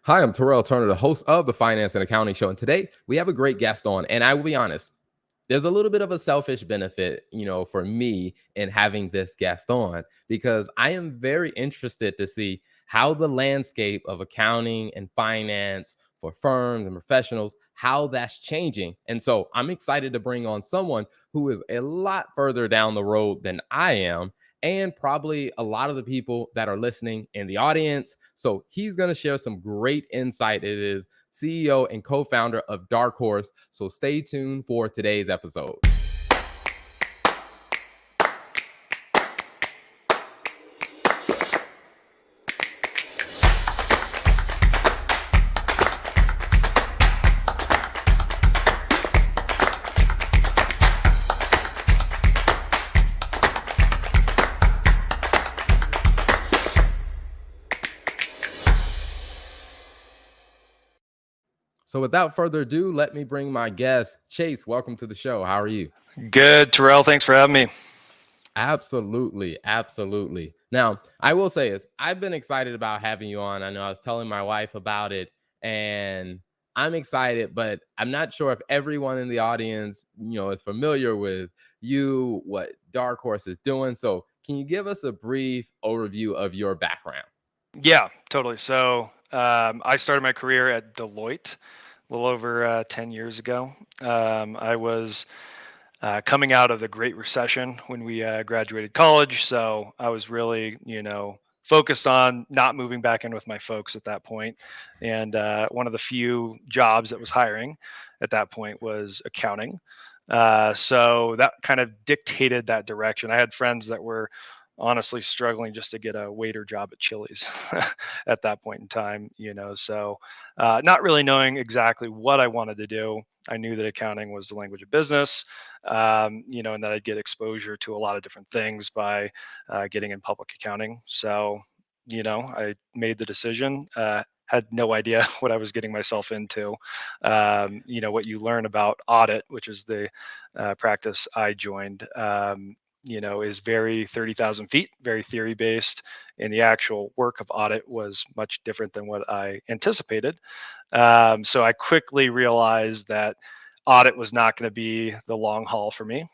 Hi, I'm Terrell Turner, the host of the Finance and Accounting Show. And today we have a great guest on. And I will be honest, there's a little bit of a selfish benefit, for me in having this guest on because I am very interested to see how the landscape of accounting and finance for firms and professionals, how that's changing. And so I'm excited to bring on someone who is a lot further down the road than I am and probably a lot of the people that are listening in the audience. So he's going to share some great insight. It is CEO and co-founder of Dark Horse. So stay tuned for today's episode. So without further ado, let me bring my guest, Chase. Welcome to the show. How are you? Good, Terrell. Thanks for having me. Absolutely. Absolutely. Now, I will say is I've been excited about having you on. I know I was telling my wife about it and I'm excited, but I'm not sure if everyone in the audience, is familiar with you, what Dark Horse is doing. So can you give us a brief overview of your background? Yeah, totally. I started my career at Deloitte a little over 10 years ago. I was coming out of the Great Recession when we graduated college. So I was really, focused on not moving back in with my folks at that point. And one of the few jobs that was hiring at that point was accounting. So that kind of dictated that direction. I had friends that were honestly struggling just to get a waiter job at Chili's at that point in time, not really knowing exactly what I wanted to do. I knew that accounting was the language of business, and that I'd get exposure to a lot of different things by getting in public accounting. So, I made the decision. Had no idea what I was getting myself into. What you learn about audit, which is the practice I joined, is very 30,000 feet, very theory based. And the actual work of audit was much different than what I anticipated. So I quickly realized that audit was not going to be the long haul for me.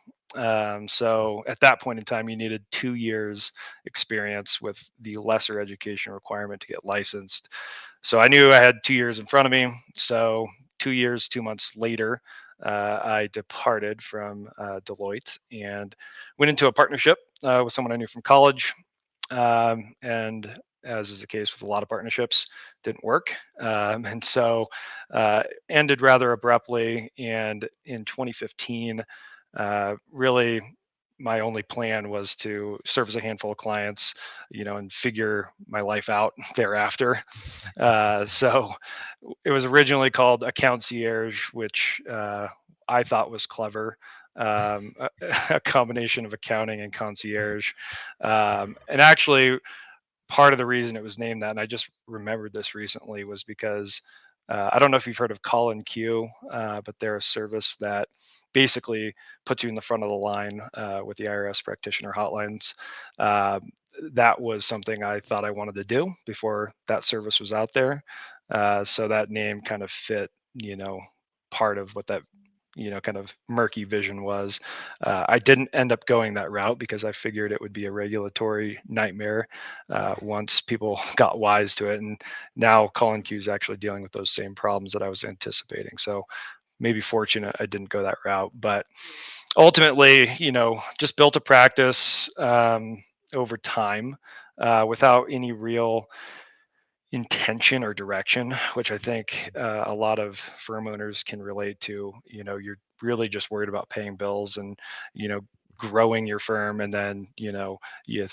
So at that point in time, you needed 2 years experience with the lesser education requirement to get licensed. So I knew I had 2 years in front of me. So 2 years, 2 months later, I departed from Deloitte and went into a partnership with someone I knew from college. And as is the case with a lot of partnerships, didn't work. And so ended rather abruptly. And in 2015, really my only plan was to service a handful of clients, and figure my life out thereafter. So it was originally called a concierge, which I thought was clever. A combination of accounting and concierge. And actually, part of the reason it was named that, and I just remembered this recently, was because I don't know if you've heard of Call and Queue, but they're a service that basically puts you in the front of the line with the IRS practitioner hotlines. Uh, that was something I thought I wanted to do before that service was out there. So that name kind of fit, part of what that kind of murky vision was. I didn't end up going that route because I figured it would be a regulatory nightmare once people got wise to it. And now Colin Q is actually dealing with those same problems that I was anticipating. So maybe fortunate I didn't go that route. But ultimately, just built a practice over time without any real intention or direction, which I think a lot of firm owners can relate to. You're really just worried about paying bills and, you know, growing your firm. And then, you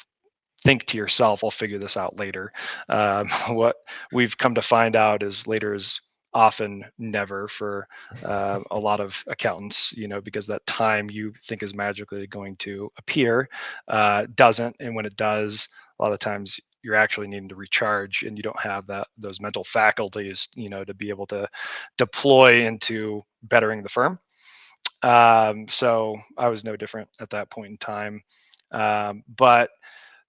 think to yourself, I'll figure this out later. What we've come to find out is later is often never for a lot of accountants, because that time you think is magically going to appear doesn't. And when it does, a lot of times you're actually needing to recharge and you don't have those mental faculties, to be able to deploy into bettering the firm. So I was no different at that point in time. But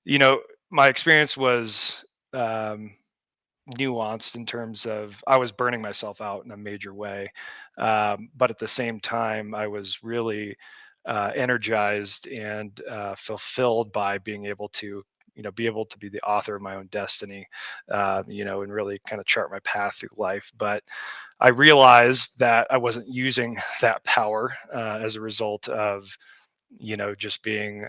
you know, my experience was um, nuanced in terms of I was burning myself out in a major way, but at the same time, I was really energized and fulfilled by being able to, be able to be the author of my own destiny, and really kind of chart my path through life. But I realized that I wasn't using that power as a result of, just being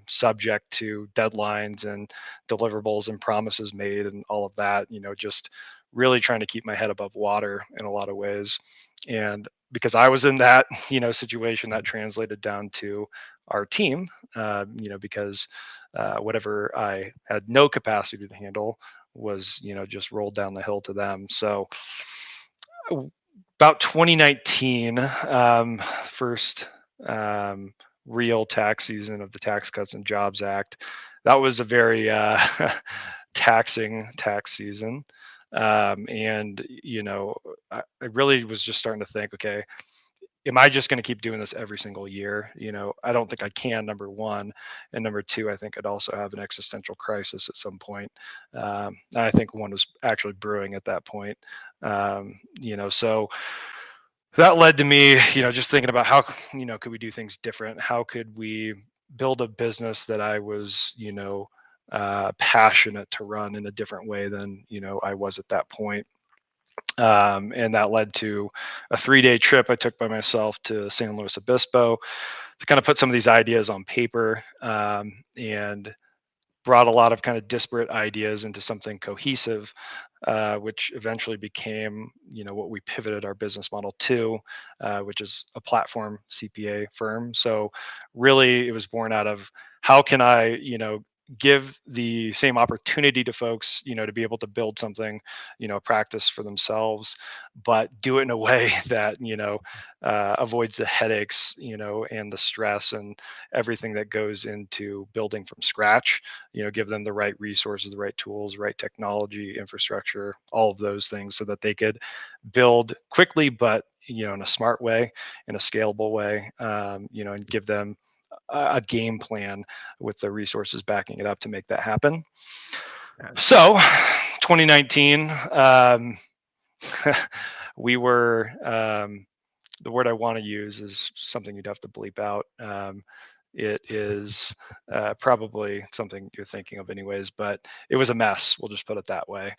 subject to deadlines and deliverables and promises made and all of that, just really trying to keep my head above water in a lot of ways. And because I was in that, situation, that translated down to our team, because whatever I had no capacity to handle was, just rolled down the hill to them. So about 2019, first um, real tax season of the Tax Cuts and Jobs Act. That was a very taxing tax season. And, I really was just starting to think, okay, am I just going to keep doing this every single year? I don't think I can, number one. And number two, I think I'd also have an existential crisis at some point. And I think one was actually brewing at that point. So that led to me, just thinking about how, could we do things different? How could we build a business that I was, passionate to run in a different way than, I was at that point. And that led to a 3-day trip I took by myself to San Luis Obispo to kind of put some of these ideas on paper, and brought a lot of kind of disparate ideas into something cohesive, which eventually became, what we pivoted our business model to, which is a platform CPA firm. So really, it was born out of how can I, give the same opportunity to folks, to be able to build something, practice for themselves, but do it in a way that, avoids the headaches, and the stress and everything that goes into building from scratch. Give them the right resources, the right tools, right technology, infrastructure, all of those things so that they could build quickly, but, in a smart way, in a scalable way, and give them a game plan with the resources backing it up to make that happen. Gotcha. So 2019, we were, the word I want to use is something you'd have to bleep out. It is probably something you're thinking of, anyways, but it was a mess. We'll just put it that way.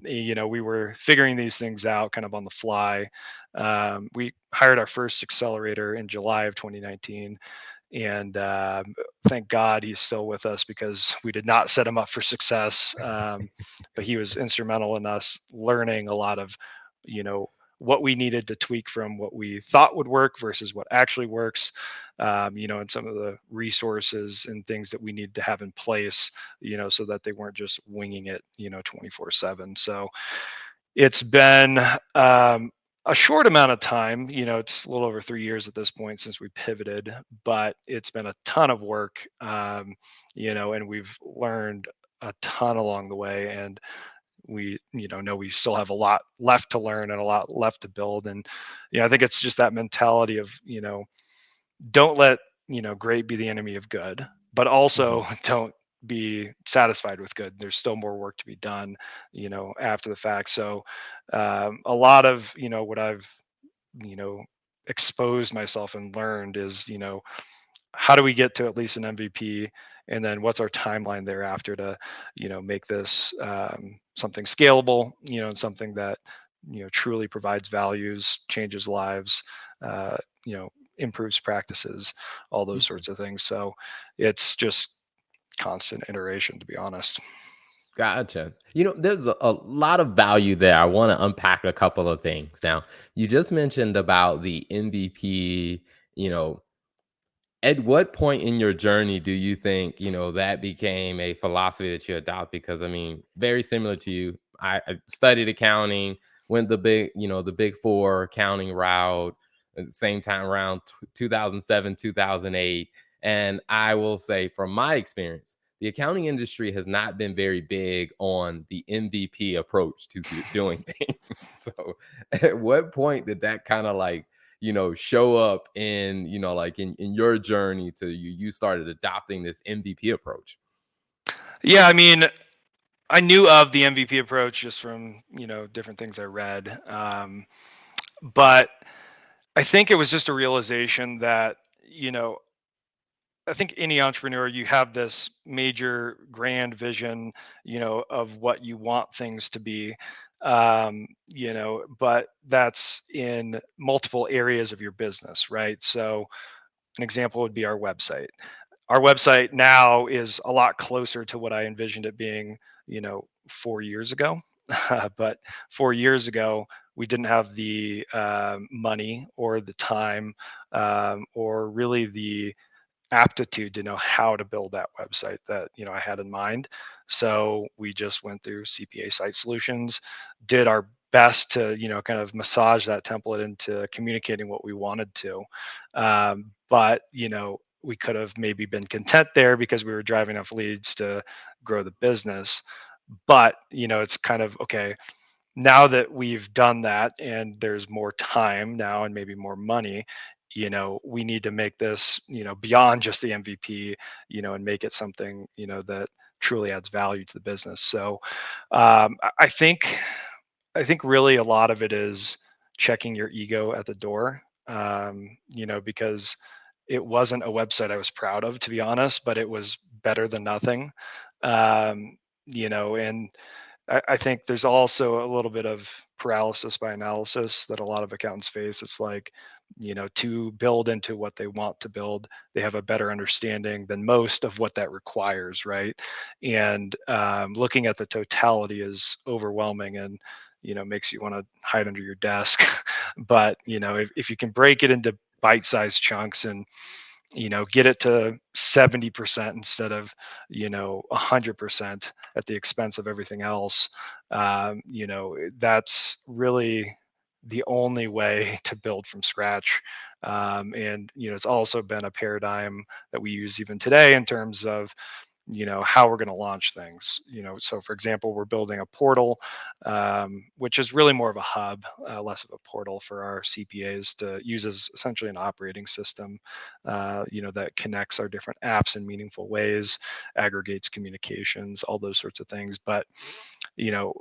We were figuring these things out kind of on the fly. We hired our first accelerator in July of 2019. And thank God he's still with us because we did not set him up for success. But he was instrumental in us learning a lot of, what we needed to tweak from what we thought would work versus what actually works, and some of the resources and things that we needed to have in place, so that they weren't just winging it, 24/7. So it's been a short amount of time. It's a little over 3 years at this point since we pivoted, but it's been a ton of work, and we've learned a ton along the way. And we, know we still have a lot left to learn and a lot left to build. And, I think it's just that mentality of, don't let, great be the enemy of good, but also Mhm. don't be satisfied with good. There's still more work to be done, after the fact. So a lot of, what I've, you know exposed myself and learned is, how do we get to at least an MVP, and then what's our timeline thereafter to, make this something scalable, and something that, truly provides values, changes lives, uh, you know improves practices, all those Mhm. sorts of things. So it's just constant iteration, to be honest. Gotcha. There's a lot of value there. I want to unpack a couple of things. Now, you just mentioned about the MVP. You know, at what point in your journey do you think, that became a philosophy that you adopt? Because I mean, very similar to you. I studied accounting, went the big four accounting route at the same time around 2007, 2008. And I will say from my experience, the accounting industry has not been very big on the MVP approach to doing things. So at what point did that kind of like show up in, like in your journey to you started adopting this MVP approach? Yeah, I mean, I knew of the MVP approach just from different things I read, but I think it was just a realization that you know I think any entrepreneur, you have this major grand vision, of what you want things to be, but that's in multiple areas of your business, right? So an example would be our website. Our website now is a lot closer to what I envisioned it being, 4 years ago. But 4 years ago, we didn't have the money or the time, or really the aptitude to know how to build that website that I had in mind. So we just went through CPA Site Solutions, did our best to kind of massage that template into communicating what we wanted to. But we could have maybe been content there because we were driving enough leads to grow the business. But it's kind of okay, now that we've done that and there's more time now and maybe more money, we need to make this, beyond just the MVP, and make it something, that truly adds value to the business. So I think really a lot of it is checking your ego at the door, because it wasn't a website I was proud of, to be honest, but it was better than nothing. And I think there's also a little bit of paralysis by analysis that a lot of accountants face. It's like, to build into what they want to build, they have a better understanding than most of what that requires, right? And looking at the totality is overwhelming and, makes you want to hide under your desk. But, if you can break it into bite-sized chunks and get it to 70% instead of 100% at the expense of everything else, that's really the only way to build from scratch. And it's also been a paradigm that we use even today in terms of how we're going to launch things. So for example, we're building a portal, which is really more of a hub, less of a portal for our CPAs to use as essentially an operating system, that connects our different apps in meaningful ways, aggregates communications, all those sorts of things. But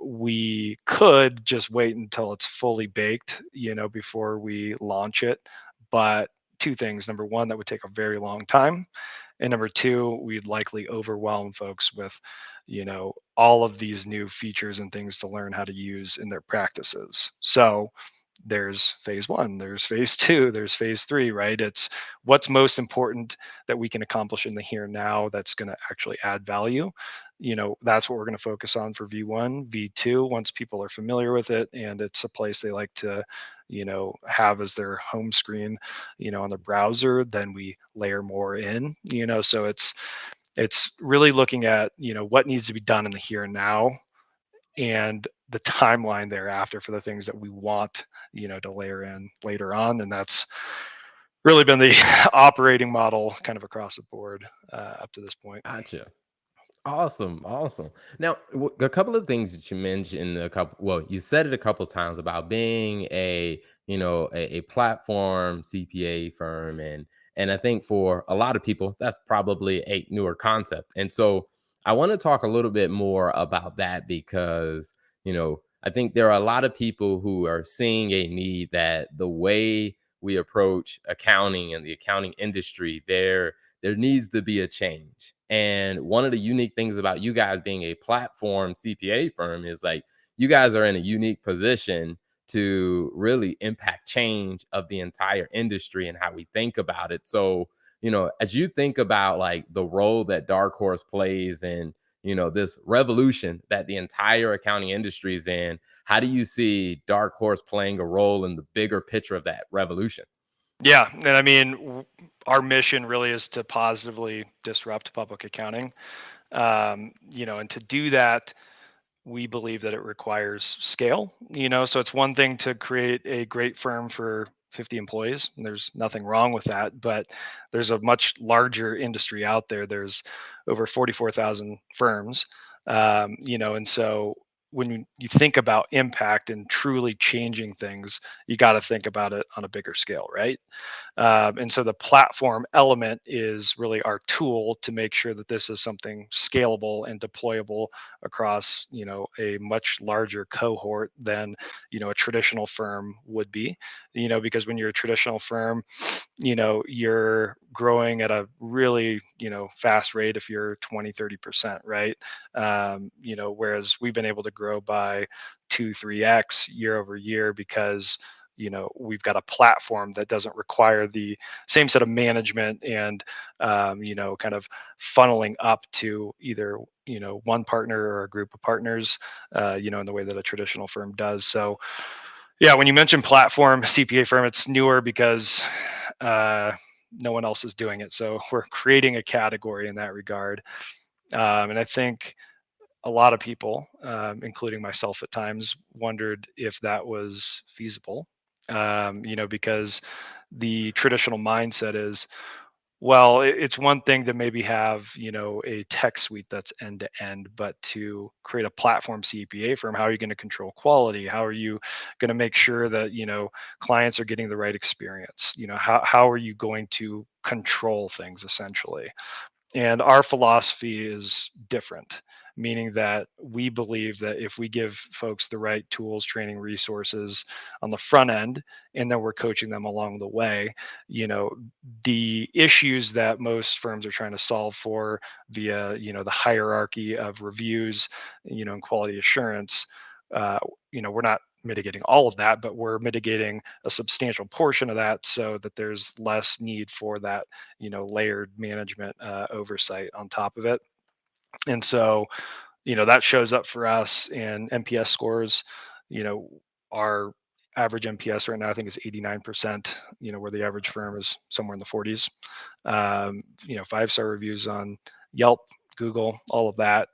we could just wait until it's fully baked, before we launch it. But two things: number one, that would take a very long time, and number two, we'd likely overwhelm folks with, all of these new features and things to learn how to use in their practices. So there's phase one, there's phase two, there's phase three, right? It's what's most important that we can accomplish in the here and now that's going to actually add value. That's what we're going to focus on for V1. V2, once people are familiar with it and it's a place they like to, have as their home screen, on the browser, then we layer more in, so it's really looking at, what needs to be done in the here and now and the timeline thereafter for the things that we want, to layer in later on. And that's really been the operating model kind of across the board, up to this point. Gotcha. Awesome, awesome. Now, a couple of things that you mentioned, well, you said it a couple times about being a platform CPA firm, and I think for a lot of people, that's probably a newer concept. And so I want to talk a little bit more about that because, I think there are a lot of people who are seeing a need that the way we approach accounting and the accounting industry, there needs to be a change. And one of the unique things about you guys being a platform CPA firm is like you guys are in a unique position to really impact change of the entire industry and how we think about it. So, as you think about like the role that Dark Horse plays in, this revolution that the entire accounting industry is in, how do you see Dark Horse playing a role in the bigger picture of that revolution? Yeah, and I mean, our mission really is to positively disrupt public accounting. And to do that, we believe that it requires scale. So it's one thing to create a great firm for 50 employees, and there's nothing wrong with that, but there's a much larger industry out there. There's over 44,000 firms, and so when you think about impact and truly changing things, you got to think about it on a bigger scale, right? And so the platform element is really our tool to make sure that this is something scalable and deployable across, a much larger cohort than, a traditional firm would be, because when you're a traditional firm, you're growing at a really, fast rate if you're 20-30%, right? Whereas we've been able to grow by 2-3x year over year because we've got a platform that doesn't require the same set of management and kind of funneling up to either one partner or a group of partners, in the way that a traditional firm does. So yeah, when you mention platform CPA firm, it's newer because uh, no one else is doing it. So we're creating a category in that regard. And I think a lot of people, including myself at times, wondered if that was feasible. Because the traditional mindset is, well, it's one thing to maybe have, a tech suite that's end to end, but to create a platform CPA firm, how are you going to control quality? How are you going to make sure that, clients are getting the right experience? How are you going to control things essentially? And our philosophy is different, meaning that we believe that if we give folks the right tools, training, resources on the front end, and then we're coaching them along the way, you know, the issues that most firms are trying to solve for via, the hierarchy of reviews, and quality assurance, uh, we're not mitigating all of that, but we're mitigating a substantial portion of that so that there's less need for that layered management oversight on top of it. And so that shows up for us in NPS scores. you know our average NPS right now I think is 89%, where the average firm is somewhere in the 40s. 5-star reviews on Yelp, Google, all of that.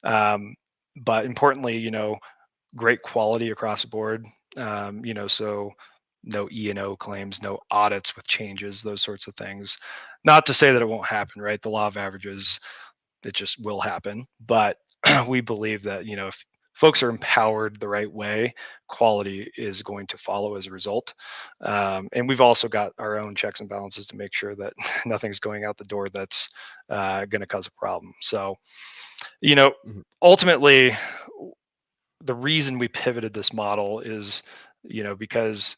Um, but importantly, great quality across the board. So no E&O claims, no audits with changes, those sorts of things. Not to say that it won't happen, right? The law of averages, it just will happen. But we believe that, if folks are empowered the right way, quality is going to follow as a result. And we've also got our own checks and balances to make sure that nothing's going out the door that's going to cause a problem. So, you know, Mhm. ultimately, the reason we pivoted this model is, because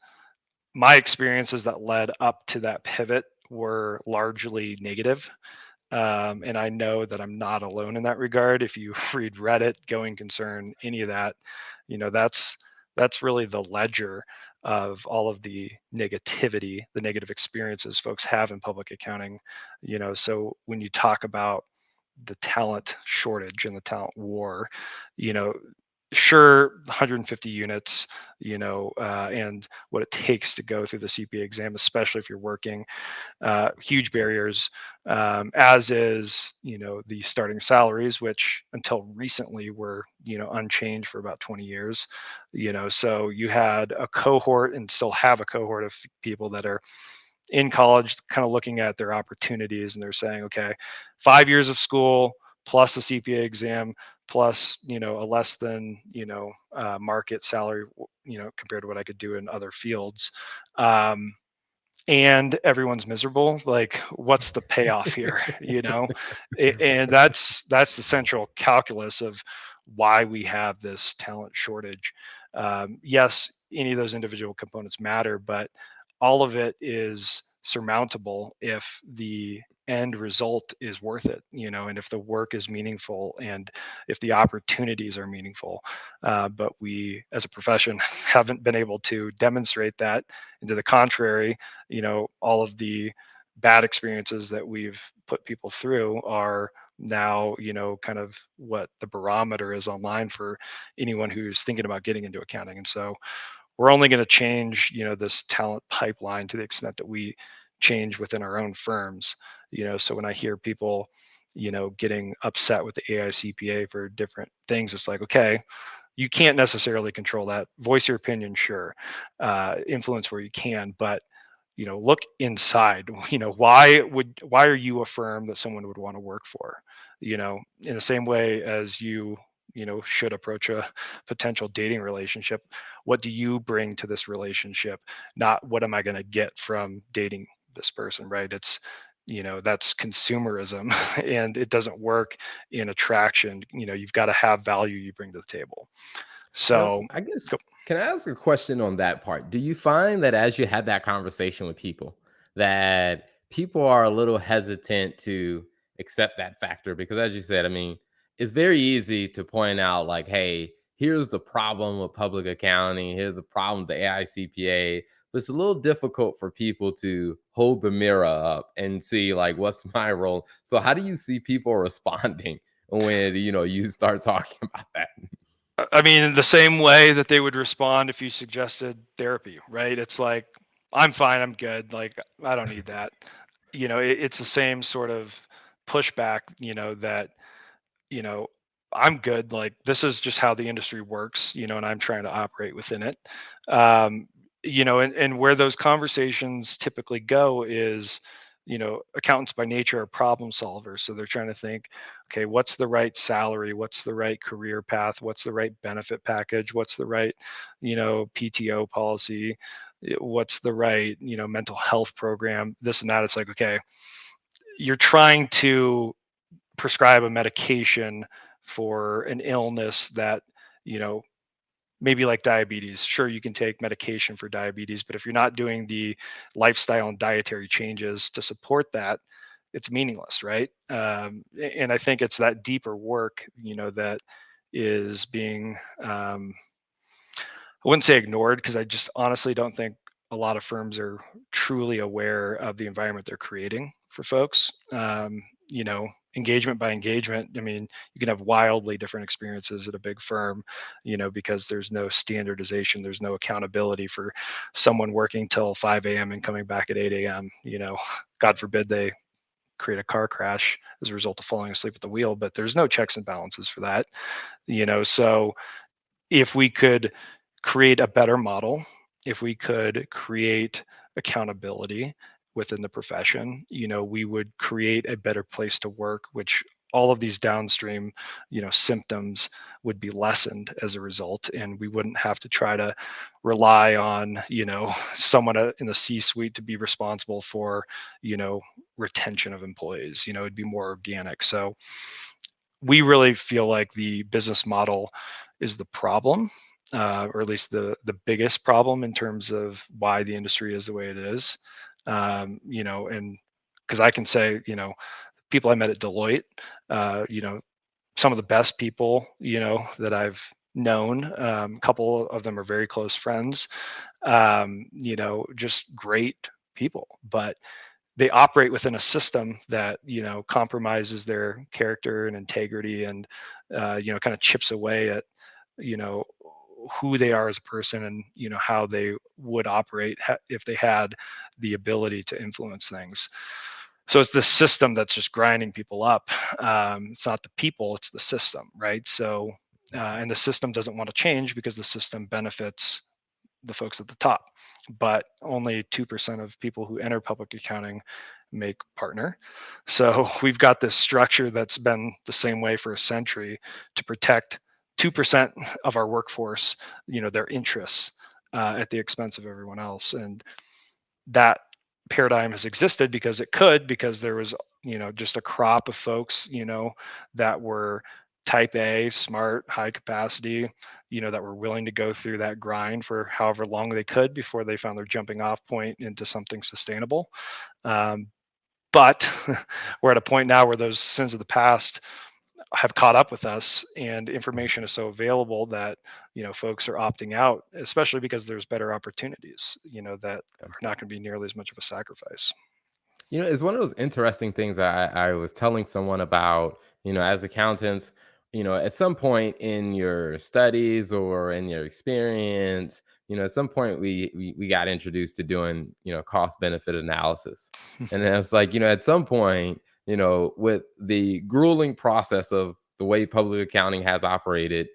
my experiences that led up to that pivot were largely negative. And I know that I'm not alone in that regard. If you read Reddit, Going Concern, any of that, that's really the ledger of all of the negativity, the negative experiences folks have in public accounting. So when you talk about the talent shortage and the talent war, you know, sure, 150 units, and what it takes to go through the CPA exam, especially if you're working, huge barriers, as is, the starting salaries, which until recently were, unchanged for about 20 years. So you had a cohort and still have a cohort of people that are in college kind of looking at their opportunities, and they're saying, okay, 5 years of school plus the CPA exam plus a less than market salary, compared to what I could do in other fields, um, and everyone's miserable. Like, what's the payoff here? And that's the central calculus of why we have this talent shortage. Yes, any of those individual components matter, but all of it is surmountable if the end result is worth it, and if the work is meaningful and if the opportunities are meaningful. But we as a profession haven't been able to demonstrate that, and to the contrary, all of the bad experiences that we've put people through are now, kind of what the barometer is online for anyone who's thinking about getting into accounting. And so we're only going to change, this talent pipeline to the extent that we change within our own firms. So when I hear people, getting upset with the AICPA for different things, it's like, okay, you can't necessarily control that. Voice your opinion, sure. Influence where you can, but look inside. Why are you a firm that someone would want to work for? In the same way as you should approach a potential dating relationship. What do you bring to this relationship? Not what am I going to get from dating this person, right? That's consumerism and it doesn't work in attraction. You've got to have value you bring to the table. So, I guess, go- can I ask a question on that part? Do you find that as you had that conversation with people, that people are a little hesitant to accept that factor? Because as you said, I mean, it's very easy to point out, like, hey, here's the problem with public accounting, here's the problem with the AICPA. But it's a little difficult for people to hold the mirror up and see, like, what's my role? So how do you see people responding when you start talking about that? I mean, the same way that they would respond if you suggested therapy, right? It's like, I'm fine, I'm good. Like, I don't need that. It's the same sort of pushback, that you know, I'm good. Like this is just how the industry works, and I'm trying to operate within it. Um, and where those conversations typically go is, accountants by nature are problem solvers. So they're trying to think, okay, what's the right salary? What's the right career path? What's the right benefit package? What's the right, PTO policy? What's the right, mental health program? This and that. It's like, okay, you're trying to prescribe a medication for an illness that you know maybe like diabetes. Sure, you can take medication for diabetes, but if you're not doing the lifestyle and dietary changes to support that, it's meaningless, right? And I think it's that deeper work that is being I wouldn't say ignored, because I just honestly don't think a lot of firms are truly aware of the environment they're creating for folks. Engagement by engagement. I mean, you can have wildly different experiences at a big firm, because there's no standardization, there's no accountability for someone working till 5 a.m. and coming back at 8 a.m. God forbid they create a car crash as a result of falling asleep at the wheel, but there's no checks and balances for that. So if we could create a better model, if we could create accountability within the profession, we would create a better place to work, which all of these downstream, symptoms would be lessened as a result, and we wouldn't have to try to rely on, someone in the C-suite to be responsible for, retention of employees. It'd be more organic. So we really feel like the business model is the problem, or at least the biggest problem in terms of why the industry is the way it is. And because I can say, people I met at Deloitte, some of the best people, that I've known. A couple of them are very close friends. Just great people, but they operate within a system that compromises their character and integrity, and kind of chips away at you know who they are as a person, and how they would operate if they had the ability to influence things. So it's the system that's just grinding people up. It's not the people, it's the system, right? So and the system doesn't want to change because the system benefits the folks at the top, but only 2% of people who enter public accounting make partner. So we've got this structure that's been the same way for a century to protect 2% of our workforce, their interests, at the expense of everyone else. And that paradigm has existed because there was, just a crop of folks, that were type A, smart, high capacity, that were willing to go through that grind for however long they could before they found their jumping off point into something sustainable. Um, but we're at a point now where those sins of the past have caught up with us, and information is so available that folks are opting out, especially because there's better opportunities, that are not going to be nearly as much of a sacrifice. It's one of those interesting things I was telling someone about, as accountants, at some point in your studies or in your experience, at some point we got introduced to doing, cost benefit analysis. And then it's like, at some point, with the grueling process of the way public accounting has operated,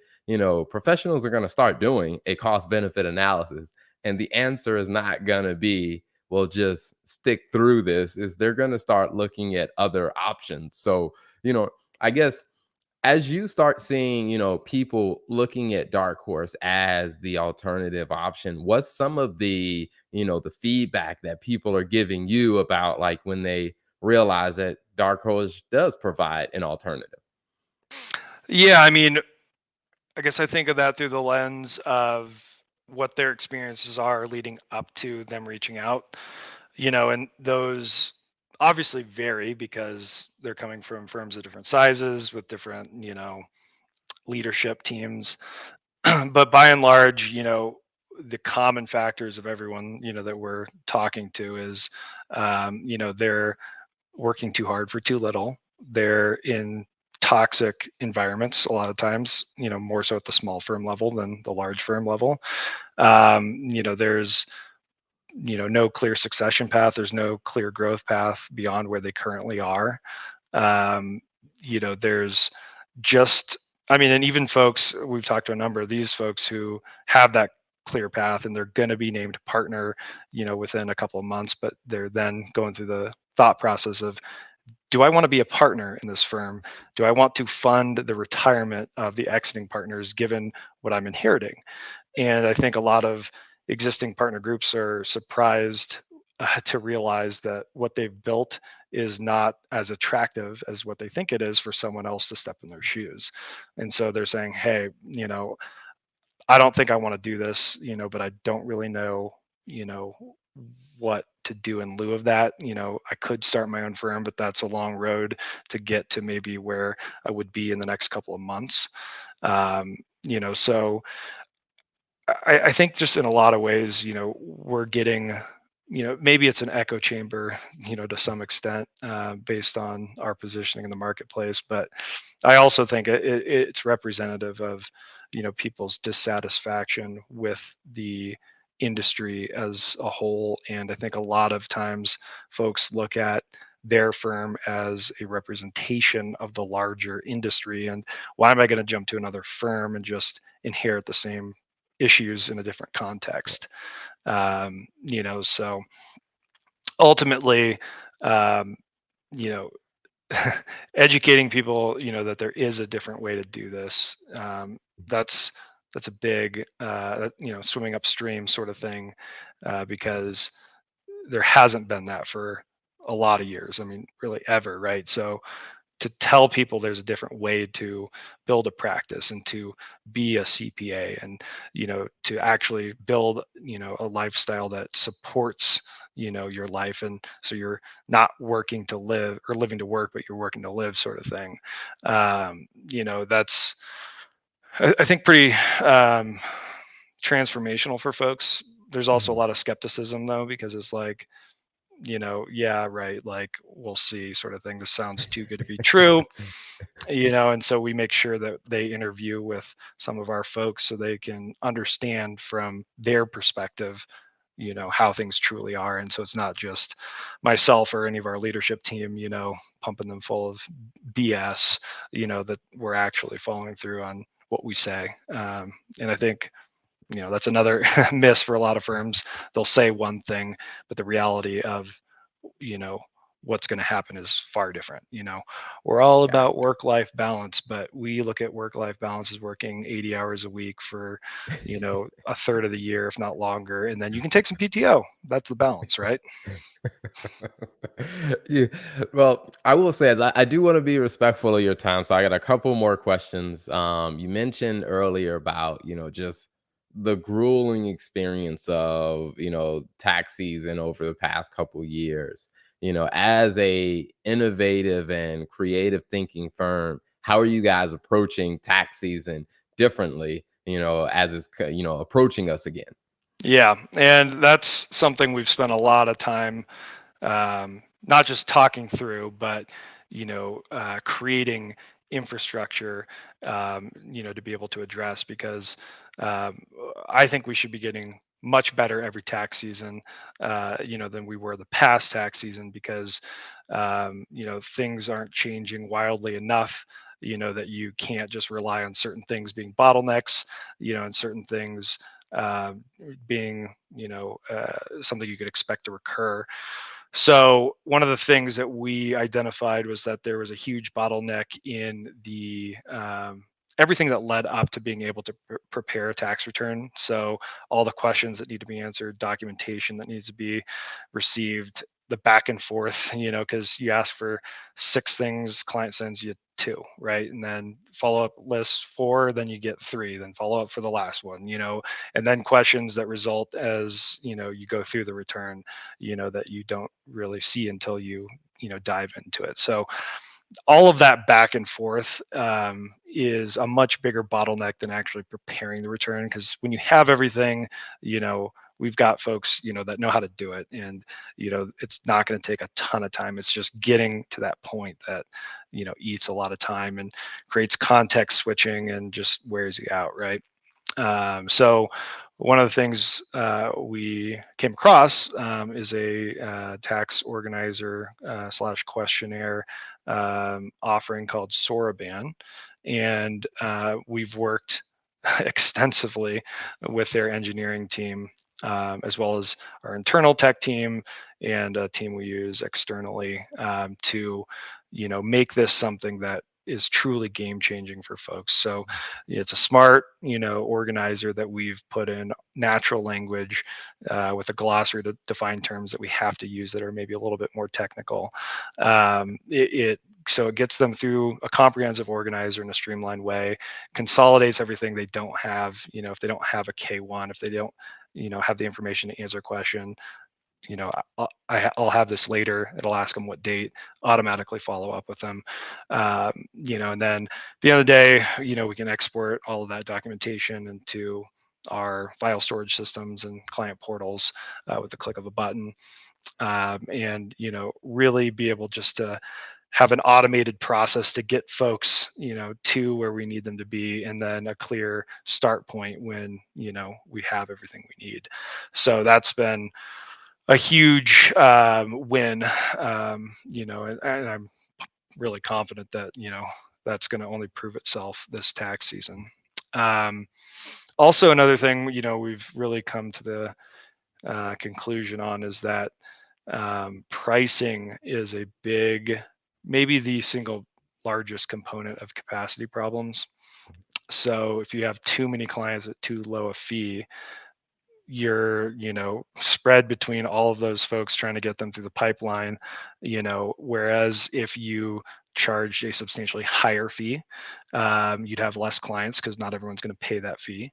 professionals are going to start doing a cost benefit analysis. And the answer is not going to be, will just stick through this, is they're going to start looking at other options. So, I guess as you start seeing, people looking at Dark Horse as the alternative option, what's some of the, the feedback that people are giving you about like when they realize that Dark Horse does provide an alternative? Yeah, I mean, I guess I think of that through the lens of what their experiences are leading up to them reaching out, and those obviously vary because they're coming from firms of different sizes with different, leadership teams. But by and large, the common factors of everyone, that we're talking to is, they're working too hard for too little. They're in toxic environments a lot of times, more so at the small firm level than the large firm level. There's, no clear succession path. There's no clear growth path beyond where they currently are. Um, there's just, I mean, and even folks, we've talked to a number of these folks who have that clear path and they're going to be named partner, within a couple of months, but they're then going through the thought process of, do I want to be a partner in this firm? Do I want to fund the retirement of the exiting partners given what I'm inheriting? And I think a lot of existing partner groups are surprised to realize that what they've built is not as attractive as what they think it is for someone else to step in their shoes. And so they're saying, hey, I don't think I want to do this, but I don't really know, you know, what to do in lieu of that. I could start my own firm, but that's a long road to get to maybe where I would be in the next couple of months. So I think just in a lot of ways, we're getting, maybe it's an echo chamber, to some extent, based on our positioning in the marketplace. But I also think it's representative of, people's dissatisfaction with the industry as a whole. And I think a lot of times folks look at their firm as a representation of the larger industry. And why am I going to jump to another firm and just inherit the same issues in a different context? So ultimately, um, you know, educating people, that there is a different way to do this. That's a big, swimming upstream sort of thing, because there hasn't been that for a lot of years. I mean, really ever, right? So to tell people there's a different way to build a practice and to be a CPA, and to actually build a lifestyle that supports your life, and so you're not working to live or living to work, but you're working to live, sort of thing. That's, I think, pretty transformational for folks. There's also a Mhm. lot of skepticism though, because it's like, yeah, right, like, we'll see, sort of thing. This sounds too good to be true. And so we make sure that they interview with some of our folks so they can understand from their perspective, how things truly are. And so it's not just myself or any of our leadership team, pumping them full of BS, that we're actually following through on what we say. And I think, that's another miss for a lot of firms. They'll say one thing, but the reality of, you know what's going to happen is far different. We're all Yeah. about work life balance, but we look at work life balance as working 80 hours a week for a third of the year, if not longer, and then you can take some PTO. That's the balance, right? Yeah. Well, I will say, as I do want to be respectful of your time, so I got a couple more questions. You mentioned earlier about, just the grueling experience of, tax season over the past couple years. As a innovative and creative thinking firm, how are you guys approaching tax season differently, as it's, approaching us again? Yeah, and that's something we've spent a lot of time, not just talking through, but creating infrastructure, to be able to address, because um, I think we should be getting much better every tax season, than we were the past tax season, because things aren't changing wildly enough. That you can't just rely on certain things being bottlenecks, and certain things being something you could expect to recur. So one of the things that we identified was that there was a huge bottleneck in the everything that led up to being able to prepare a tax return. So all the questions that need to be answered, documentation that needs to be received, the back and forth, because you ask for six things, client sends you two, right? And then follow up list four, then you get three, then follow up for the last one, and then questions that result as, you go through the return, that you don't really see until you dive into it. So all of that back and forth is a much bigger bottleneck than actually preparing the return, because when you have everything, we've got folks that know how to do it, and it's not going to take a ton of time. It's just getting to that point that eats a lot of time and creates context switching and just wears you out, right? So one of the things we came across is a tax organizer slash questionnaire offering called Soraban, and we've worked extensively with their engineering team, as well as our internal tech team and a team we use externally, to make this something that is truly game changing for folks. So it's a smart, organizer that we've put in natural language with a glossary to define terms that we have to use that are maybe a little bit more technical. So it gets them through a comprehensive organizer in a streamlined way, consolidates everything they don't have. If they don't have a K1, if they don't, have the information to answer a question, I'll have this later. It'll ask them what date, automatically follow up with them. And then at the end of the day, we can export all of that documentation into our file storage systems and client portals with the click of a button, and really be able just to have an automated process to get folks to where we need them to be, and then a clear start point when we have everything we need. So that's been a huge win, and I'm really confident that that's going to only prove itself this tax season. Um, Also, another thing we've really come to the conclusion on is that pricing is a big, maybe the single largest component of capacity problems. So if you have too many clients at too low a fee, you're spread between all of those folks trying to get them through the pipeline, whereas if you charge a substantially higher fee, you'd have less clients because not everyone's going to pay that fee.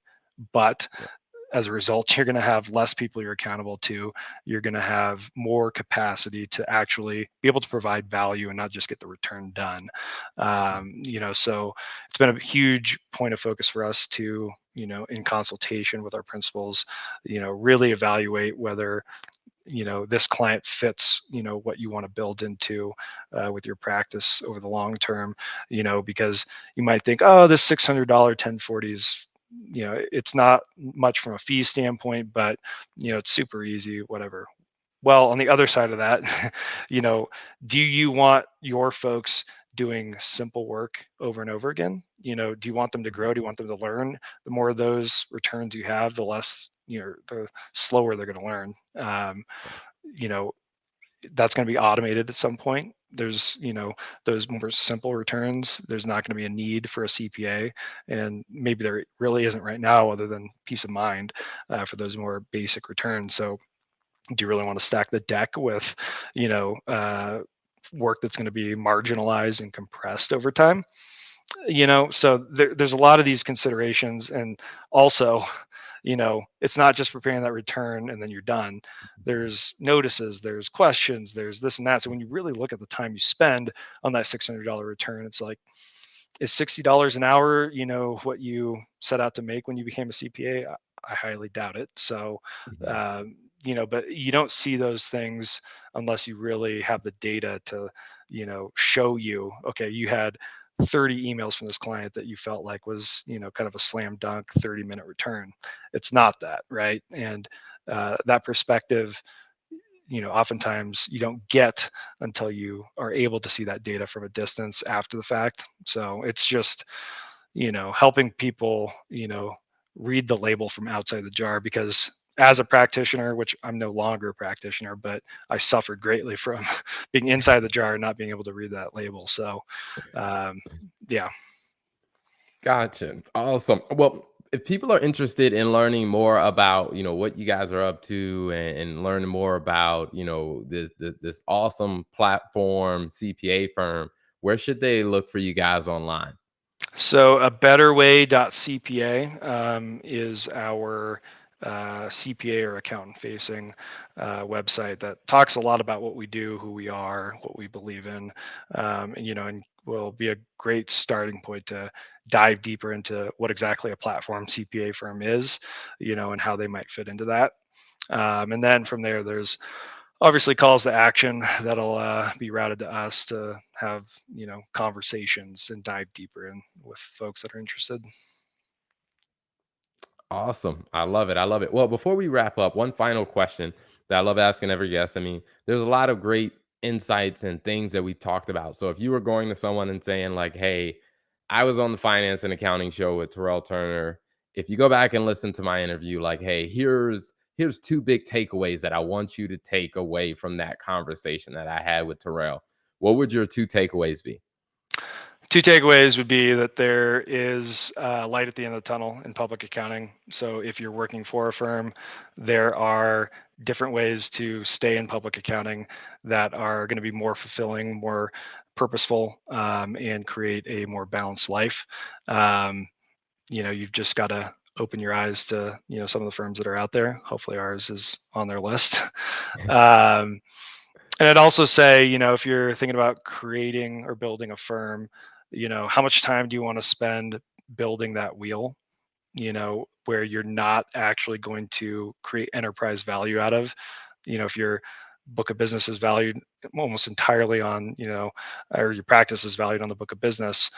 But Yeah. as a result, you're going to have less people you're accountable to. You're going to have more capacity to actually be able to provide value and not just get the return done. So it's been a huge point of focus for us to, in consultation with our principals, really evaluate whether this client fits what you want to build into with your practice over the long term, because you might think, oh, this $600 1040 is, it's not much from a fee standpoint, but it's super easy, whatever. Well, on the other side of that, do you want your folks doing simple work over and over again? Do you want them to grow? Do you want them to learn? The more of those returns you have, the less, the slower they're going to learn. You know, that's going to be automated at some point. There's, those more simple returns, there's not going to be a need for a CPA. And maybe there really isn't right now, other than peace of mind for those more basic returns. So do you really want to stack the deck with, you know, work that's going to be marginalized and compressed over time? So there's a lot of these considerations. And also, it's not just preparing that return and then you're done. There's notices, there's questions, there's this and that. So when you really look at the time you spend on that $600 return, it's like, is $60 an hour, what you set out to make when you became a CPA? I highly doubt it. So, Mhm. but you don't see those things unless you really have the data to, show you, okay, you had 30 emails from this client that you felt like was, kind of a slam dunk 30-minute return. It's not that, right? And that perspective, oftentimes you don't get until you are able to see that data from a distance after the fact. So it's just, helping people, read the label from outside the jar, because as a practitioner, which I'm no longer a practitioner, but I suffered greatly from being inside the jar and not being able to read that label. So, um, yeah. Gotcha. Awesome. Well, if people are interested in learning more about, what you guys are up to and learning more about, this awesome platform CPA firm, where should they look for you guys online? So a betterway.cpa is our CPA or accountant facing website that talks a lot about what we do, who we are, what we believe in, and will be a great starting point to dive deeper into what exactly a platform CPA firm is, and how they might fit into that. And then from there, there's obviously calls to action that'll be routed to us to have conversations and dive deeper in with folks that are interested. Awesome. I love it. I love it. Well, before we wrap up, one final question that I love asking every guest. I mean, there's a lot of great insights and things that we talked about. So if you were going to someone and saying, like, hey, I was on the finance and accounting show with Terrell Turner. If you go back and listen to my interview, like, hey, here's two big takeaways that I want you to take away from that conversation that I had with Terrell. What would your two takeaways be? Two takeaways would be that there is light at the end of the tunnel in public accounting. So if you're working for a firm, there are different ways to stay in public accounting that are going to be more fulfilling, more purposeful, and create a more balanced life. Um, you've just got to open your eyes to some of the firms that are out there. Hopefully ours is on their list. um, and I'd also say, if you're thinking about creating or building a firm, how much time do you want to spend building that wheel, where you're not actually going to create enterprise value out of. If your book of business is valued almost entirely on, or your practice is valued on the book of business,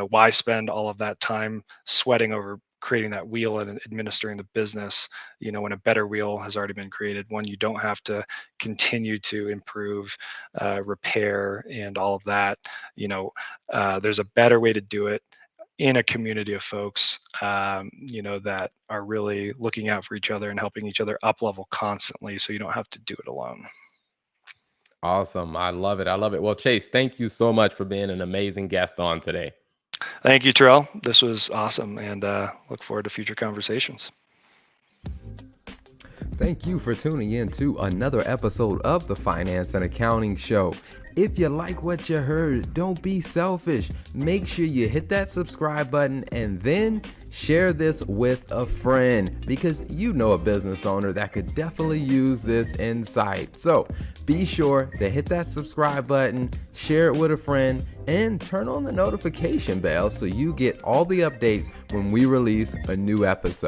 why spend all of that time sweating over creating that wheel and administering the business, when a better wheel has already been created, one you don't have to continue to improve, repair, and all of that. There's a better way to do it in a community of folks, that are really looking out for each other and helping each other up level constantly, so you don't have to do it alone. Awesome. I love it. I love it. Well, Chase, thank you so much for being an amazing guest on today. Thank you, Terrell. This was awesome, and look forward to future conversations. Thank you for tuning in to another episode of the Finance and Accounting Show. If you like what you heard, don't be selfish. Make sure you hit that subscribe button and then share this with a friend, because you know a business owner that could definitely use this insight. So be sure to hit that subscribe button, share it with a friend, and turn on the notification bell so you get all the updates when we release a new episode.